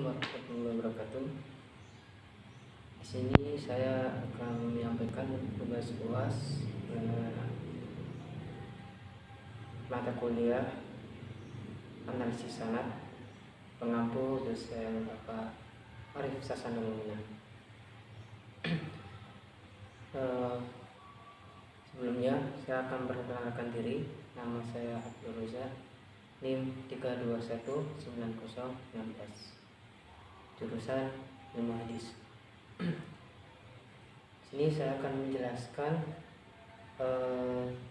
warahmatullahi wabarakatuh. Di sini saya akan menyampaikan tugas UAS mata kuliah analisis sanad pengampu dosen Bapak Arif Sasana Lumina. Sebelumnya saya akan memperkenalkan diri. Nama saya Abdul Reza, NIM 3219016, jurusan ilmu hadis. Sini saya akan menjelaskan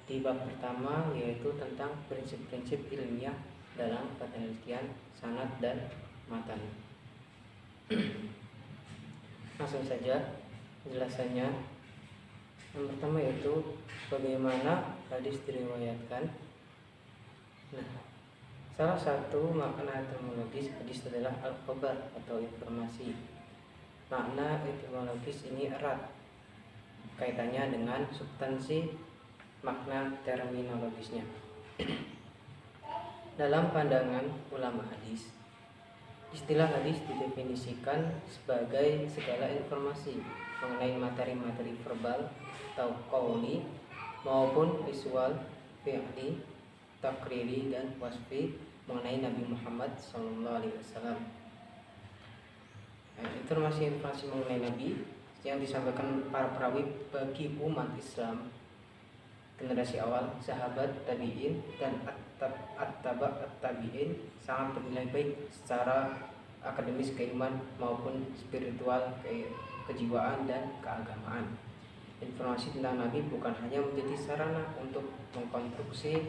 di bab pertama, yaitu tentang prinsip-prinsip ilmiah dalam penelitian sanad dan matan. Langsung saja penjelasannya. Yang pertama yaitu bagaimana hadis diriwayatkan. Nah, salah satu makna etimologis hadis adalah al-khabar atau informasi. Makna etimologis ini erat kaitannya dengan substansi makna terminologisnya. Dalam pandangan ulama hadis, istilah hadis didefinisikan sebagai segala informasi mengenai materi-materi verbal atau qauli maupun visual, fi'li, takriri dan wasfi mengenai Nabi Muhammad SAW. Informasi-informasi mengenai Nabi yang disampaikan para perawi bagi umat Islam generasi awal, sahabat, tabi'in dan at-taba' at-tabi'in sangat bernilai baik secara akademis, keilmuan maupun spiritual, kejiwaan dan keagamaan. Informasi tentang Nabi bukan hanya menjadi sarana untuk mengkonstruksi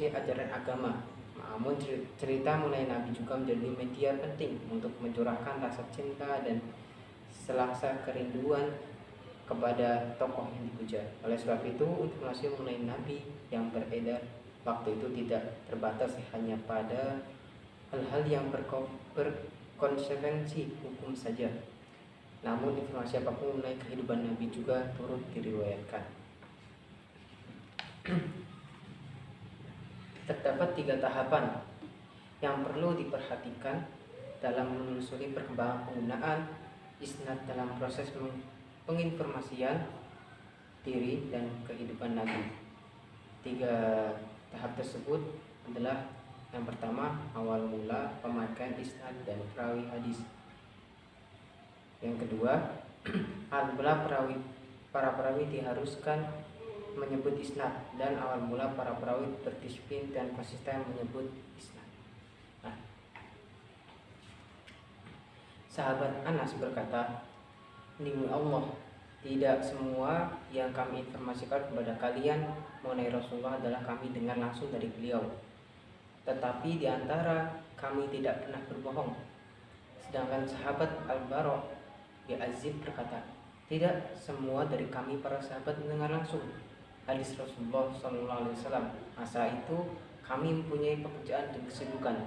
ajaran agama, namun cerita mengenai Nabi juga menjadi media penting untuk mencurahkan rasa cinta dan selaksa kerinduan kepada tokoh yang dipuja. Oleh sebab itu, informasi mengenai Nabi yang beredar waktu itu tidak terbatas hanya pada hal-hal yang berkonsekuensi hukum saja, namun informasi apapun mengenai kehidupan Nabi juga turut diriwayatkan. Terdapat 3 tahapan yang perlu diperhatikan dalam menelusuri perkembangan penggunaan isnad dalam proses penginformasian diri dan kehidupan Nabi. 3 tahap tersebut adalah: yang pertama, awal mula pemakaian isnad dan perawi hadis. Yang kedua, awal mula para perawi diharuskan menyebut isnad, dan awal mula para perawi berdisiplin dan konsisten menyebut isnad. Nah, sahabat Anas berkata, "Demi Allah, tidak semua yang kami informasikan kepada kalian mengenai Rasulullah adalah kami dengar langsung dari beliau. Tetapi di antara kami tidak pernah berbohong." Sedangkan sahabat Al-Bara' bin Azib berkata, "Tidak semua dari kami para sahabat mendengar langsung hadis Rasulullah SAW. Masa itu kami mempunyai pekerjaan dan kesibukan.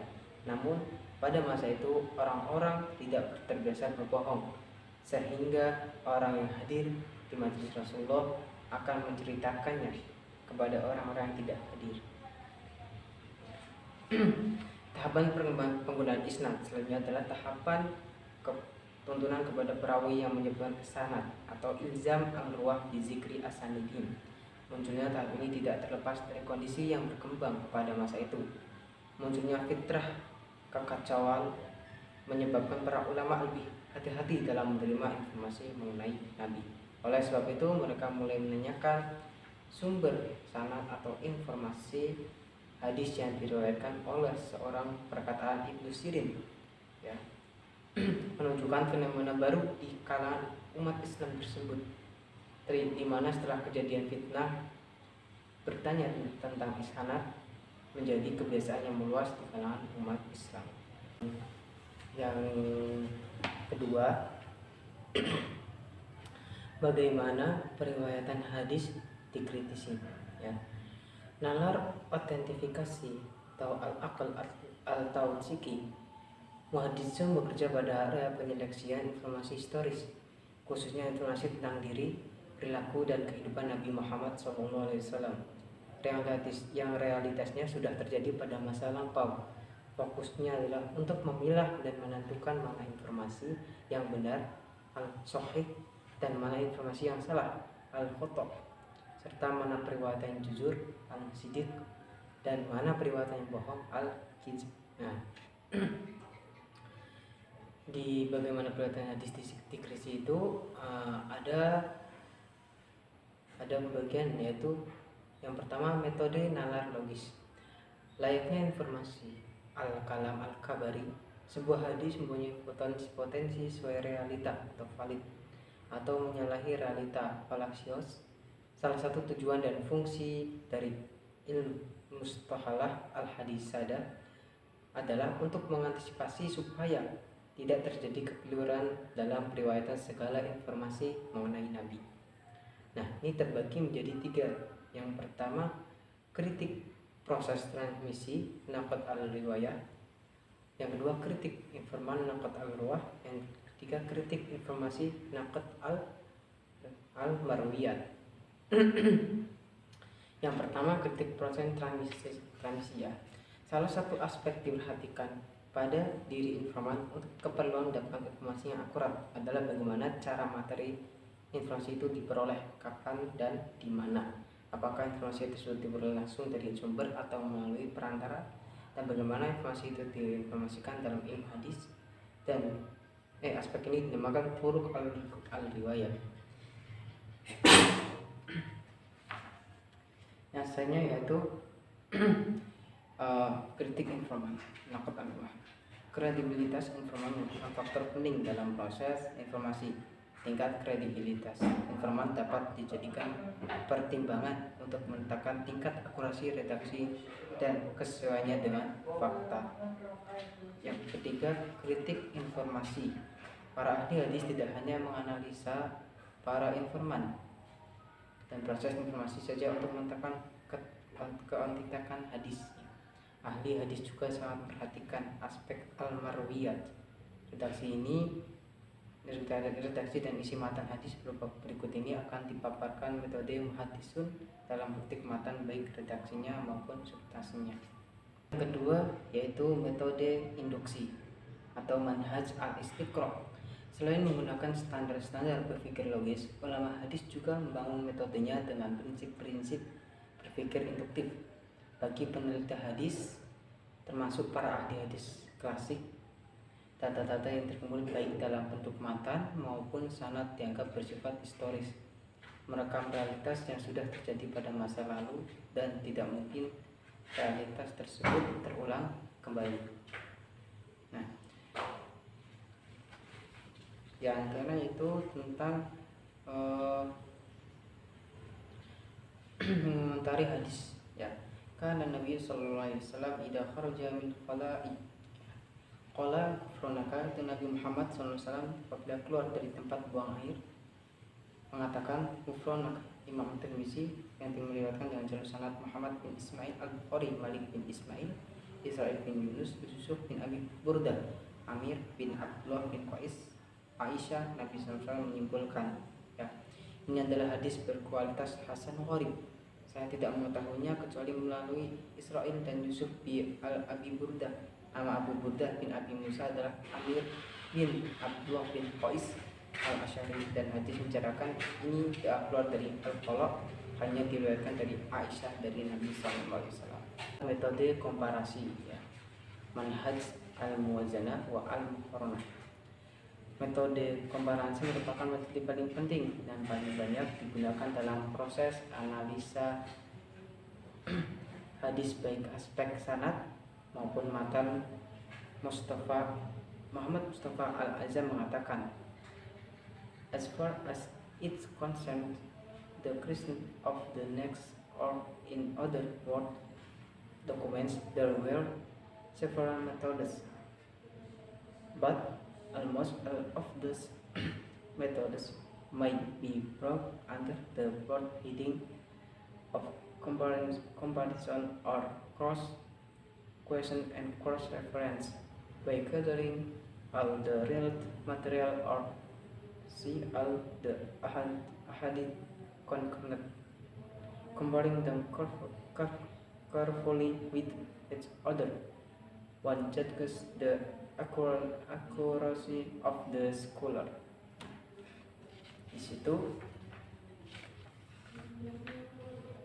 Namun pada masa itu orang-orang tidak terbiasa berbohong, sehingga orang yang hadir di majelis Rasulullah akan menceritakannya kepada orang-orang yang tidak hadir." Tahapan penggunaan isnad selanjutnya adalah tahapan tuntunan kepada perawi yang menyebutkan sanad atau ilzam al-ruwah di zikri asanidin. Munculnya tahap ini tidak terlepas dari kondisi yang berkembang pada masa itu. Munculnya fitrah kekacauan menyebabkan para ulama lebih hati-hati dalam menerima informasi mengenai Nabi. Oleh sebab itu mereka mulai menanyakan sumber sanad atau informasi hadis yang diriwayatkan oleh seorang perkataan Ibnu Sirin, ya, menunjukkan fenomena baru di kalangan umat Islam tersebut, di mana setelah kejadian fitnah bertanya tentang isnad menjadi kebiasaan yang meluas di kalangan umat Islam. Yang kedua, bagaimana periwayatan hadis dikritisi, ya. Nalar autentifikasi atau al-aql al-tawthiki, muhaddisun bekerja pada area penyeleksian informasi historis, khususnya informasi tentang diri, perilaku dan kehidupan Nabi Muhammad SAW yang realitasnya sudah terjadi pada masa lampau. fokusnya adalah untuk memilah dan menentukan mana informasi yang benar al-sahih dan mana informasi yang salah al-khata', serta mana periwayatan yang jujur al-siddiq dan mana periwayatan yang bohong al-kizb. Nah, di bagaimana periwayatan hadis di krisi itu ada pembagian, yaitu yang pertama metode nalar logis. Layaknya informasi al-kalam al-kabari, sebuah hadis mempunyai potensi sesuai realita atau valid atau menyalahi realita falaksios. Salah satu tujuan dan fungsi dari ilmu mustahalah al-hadisadah adalah untuk mengantisipasi supaya tidak terjadi kekeliruan dalam periwayatan segala informasi mengenai Nabi. Nah, ini terbagi menjadi 3. Yang pertama, kritik proses transmisi naqad al-riwayah. Yang kedua, kritik informan naqad al-ruwah. Yang ketiga, kritik informasi naqad al-marwiyat. Yang pertama, kritik proses transmisi ya. Salah satu aspek diperhatikan pada diri informan untuk keperluan mendapatkan informasi yang akurat adalah bagaimana cara materi informasi itu diperoleh, kapan dan di mana. Apakah informasi tersebut diperoleh langsung dari sumber atau melalui perantara, dan bagaimana informasi itu diinformasikan dalam ilmu hadis. Dan aspek ini dinamakan turuq al-riwayah. Nyatanya yaitu kritik informan naqad al-riwayah. Kredibilitas informan merupakan faktor penting dalam proses informasi. Tingkat kredibilitas informan dapat dijadikan pertimbangan untuk menentukan tingkat akurasi redaksi dan kesesuaiannya dengan fakta. Yang ketiga, kritik informasi. Para ahli hadis tidak hanya menganalisa para informan dan proses informasi saja untuk menentukan keautentikan hadis. Ahli hadis juga sangat memperhatikan aspek al-marwiyat. Redaksi dan isi matan hadis berupa berikut ini akan dipaparkan metode muhaddisun dalam praktik matan, baik redaksinya maupun substansinya. Yang kedua yaitu metode induksi atau manhaj al-istiqra'. Selain menggunakan standar-standar berpikir logis, ulama hadis juga membangun metodenya dengan prinsip-prinsip berpikir induktif. Bagi peneliti hadis, termasuk para ahli hadis klasik, data-data yang terkumpul baik dalam bentuk matan maupun sanad dianggap bersifat historis, merekam realitas yang sudah terjadi pada masa lalu dan tidak mungkin realitas tersebut terulang kembali. Nah, yang antara itu tentang mengomentari hadis ya. Karena Nabi sallallahu alaihi wasallam idza kharaja min khala'i qala ghufranaka, itu Nabi Muhammad sallallahu alaihi wasallam apabila keluar dari tempat buang air mengatakan ghufranaka. Imam Tirmizi yang meriwayatkan dengan jalur sanad Muhammad bin Ismail al-Bukhari, Malik bin Ismail, Israil bin Yunus, Yusuf bin Abi Burdah, Amir bin Abdullah bin Qais, Aisyah. Nabi sallallahu alaihi wasallam menyimpulkan ya, ini adalah hadis berkualitas hasan gharib. Saya tidak mengetahuinya kecuali melalui Israil dan Yusuf bin Abi Burdah. Nama Abu Burdah bin Abi Musa adalah Amir bin Abdullah bin Qais al-Asy'ari, dan hadis menceritakan ini tidak keluar dari Al-Qala, hanya diriwayatkan dari Aisyah dari Nabi sallallahu alaihi wasallam. Metode komparasi ya. Manhaj al-muwazanah wa al-muqaranah. Metode komparasi merupakan metode paling penting dan paling banyak digunakan dalam proses analisa hadis, baik aspek sanad maupun matan. Muhammad Mustafa Al-Azam mengatakan, as far as it's concerned, the creation of the next, or in other words, documents, there were several methods, but almost all of those methods might be brought under the broad heading of comparison or cross question and cross reference, by gathering all the related material or see all the ahadith concurrent, comparing them carefully with each other, One judges the accuracy of the scholar. Di situ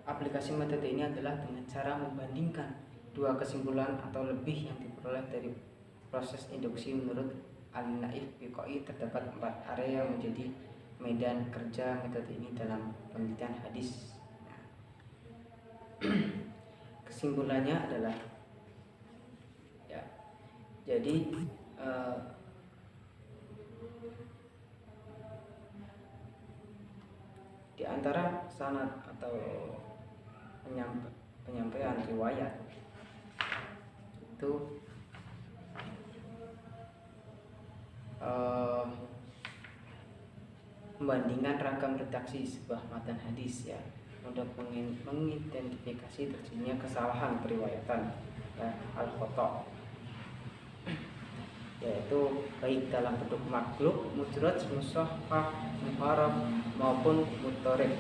aplikasi metode ini adalah dengan cara membandingkan dua kesimpulan atau lebih yang diperoleh dari proses induksi. Menurut Al-Naif Biqai terdapat 4 area yang menjadi medan kerja metode ini dalam penelitian hadis. Kesimpulannya adalah ya, jadi di antara sanad atau penyampaian riwayat itu membandingkan ragam redaksi sebuah matan hadis ya, untuk mengidentifikasi terjadinya kesalahan periwayatan ya, al-khata', yaitu baik dalam bentuk makhluk, mudraj, mushahhah, muharraf maupun mudharib.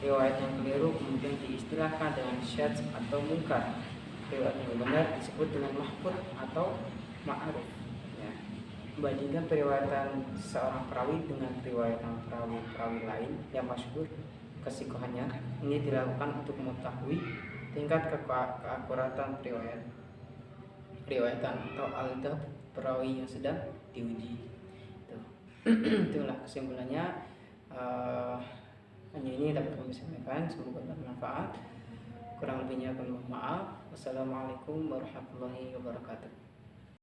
Riwayat yang keliru kemudian diistilahkan dengan syadz atau munkar. Riwayat yang benar disebut dengan mahfudz atau ma'ruf ya. Membandingkan periwayatan seorang perawi dengan periwayatan perawi lain yang masyhur kesikohannya, ini dilakukan untuk mengetahui tingkat keakuratan periwayatan atau al-dhab perawi yang sedang diuji. Itulah kesimpulannya. Hanya ini dapat kami sampaikan, semoga bermanfaat. Kurang lebihnya kami mohon maaf. Wassalamualaikum warahmatullahi wabarakatuh.